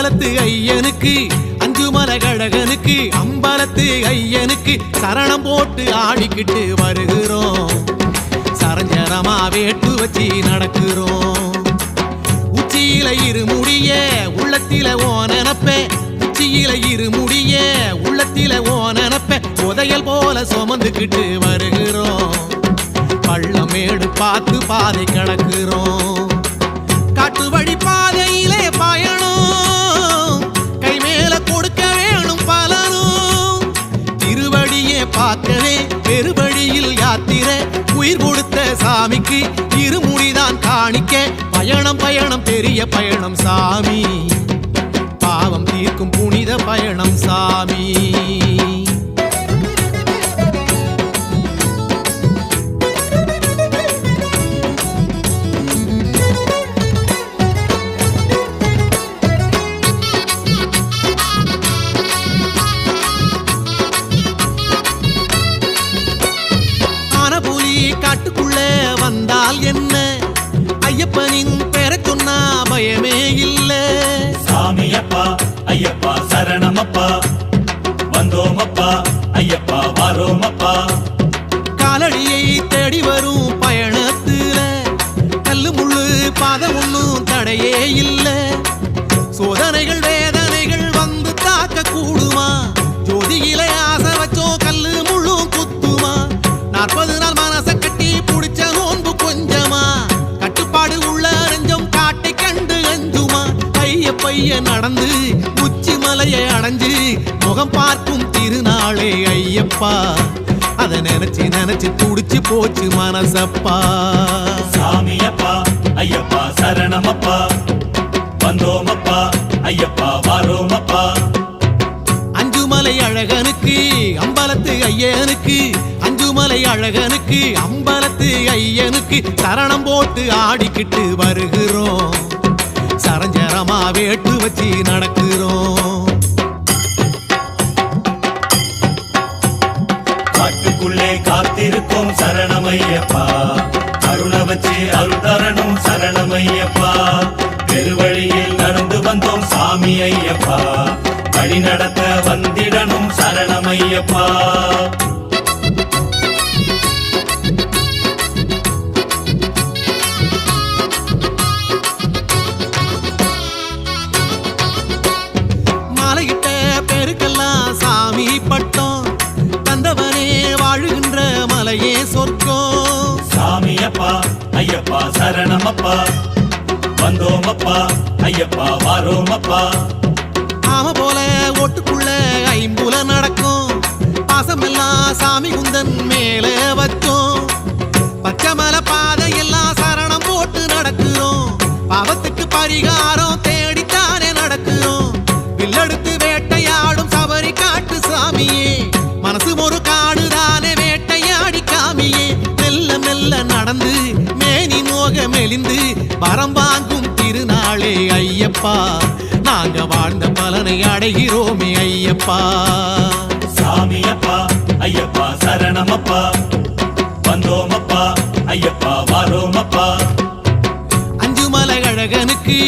அம்பலத்து ஐயனுக்கு அஞ்சுமலை கழகனுக்கு அம்பலத்து ஐயனுக்கு சரணம் போட்டு ஆடிக்கிட்டு வருகிறோம். சரஞ்சரமா வேட்டு வச்சு நடக்கிறோம். உச்சியில இருமுடிய உள்ளத்தில ஓ நினப்ப, உச்சியில இருமுடிய உள்ளத்தில ஓ நினப்ப புதையல் போல சுமந்துக்கிட்டு வருகிறோம். பள்ளமேடு பார்த்து பாதை கடக்கிறோம். காட்டு வழி பாதையிலே பயணம், கை மேல கொடுக்க வேணும் பலனும். திருவடியே பார்க்கவே பெருவழியில் யாத்திரை, உயிர் கொடுத்த சாமிக்கு இருமுடிதான் காணிக்க. பயணம் பயணம் பெரிய பயணம் சாமி, பாவம் தீர்க்கும் புனித பயணம் சாமி. காட்டுக்குள்ள வந்தால் என்ன, ஐயப்பனின் பெற சொன்னா பயமே இல்ல. சாமியப்பா ஐயப்பா சரணமப்பா, வந்தோமப்பா ஐயப்பா வாரோமப்பா. காலடியை தேடி வரும் பயணத்துல கல்லு முள்ளு பாதம் ஒண்ணும் தடையே இல்ல. சோதனைகள் வேதனைகள் வந்து தாக்க கூடுமா, ஜோதியில ஆசை வச்சோ கல்லு முள்ளும் குத்துமா. 40 நாள் மனச கட்டி புடிச்ச நோன்பு கொஞ்சமா, கட்டுப்பாடு உள்ள நெஞ்சம் காட்டை கண்டு அஞ்சுமா. ஐயப்பைய நடந்து உச்சி மலையை அடைஞ்சு முகம் பார்க்கும் திருநாளே ஐயப்பா, அத நினைச்சு நினைச்சு துடிச்சு போச்சு மனசப்பா. சாமியப்பா ஐயப்பா சரணமப்பா, வந்தோமப்பா ஐயப்பா வாரோமப்பா. அஞ்சுமலை அழகனுக்கு அம்பலத்து ஐயனுக்கு, அஞ்சுமலை அழகனுக்கு அம்பலத்து ஐயனுக்கு சரணம் போட்டு ஆடிக்கிட்டு வருகிறோம். சரஞ்சரமா வேட்டு வச்சு நடக்கிறோம். காட்டுக்குள்ளே காத்திருக்கும் சரணமையப்பா, அருண வச்சு அருள் தரணும் சரணமையப்பா. பெருவழியில் நடந்து வந்தோம் சாமி ஐயப்பா, வழி நடத்த வந்திடணும் சரணமையப்பா. மாலையிட்ட பெருக்கெல்லாம் சாமி பட்டம் தந்தவனே வாழுகின்ற மலையே சொர்க்கம். சாமியப்பா ஐயப்பா சரணமப்பா, வந்தோமப்பா ஐயப்பா வாரோமப்பா. ஆம போல ஓட்டுக்குள்ள ஐம்புல நடக்கும், பாசமெல்லாம் சாமி குந்தன் மேல வச்சோம். பச்சைமல பாதையெல்லாம் சரணம் போட்டு நடக்கிறோம். பாவத்துக்கு பரிகாரம் தேடித்தானே நடக்கிறோம். வில்லெடுத்து வேட்டையாடும் சபரி காட்டு சாமியே, மனசு ஒரு காடுதானே வேட்டையாடி காமியே. மெல்ல மெல்ல நடந்து மேனி நோக மெலிந்து வரம் வாங்கும் திருநாளே ஐயப்பா, நாங்க வாழ்ந்த பலனை அடைகிறோமே ஐயப்பா. சாமியப்பா ஐயப்பா சரணமப்பா, வந்தோமப்பா ஐயப்பா வாரோமப்பா. அஞ்சுமலை அழகனுக்கு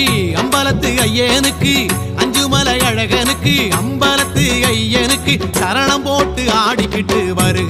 அம்பலத்து ஐயனுக்கு, அஞ்சுமலை அழகனுக்கு அம்பலத்து ஐயனுக்கு சரணம் போட்டு ஆடிக்கிட்டு வருக.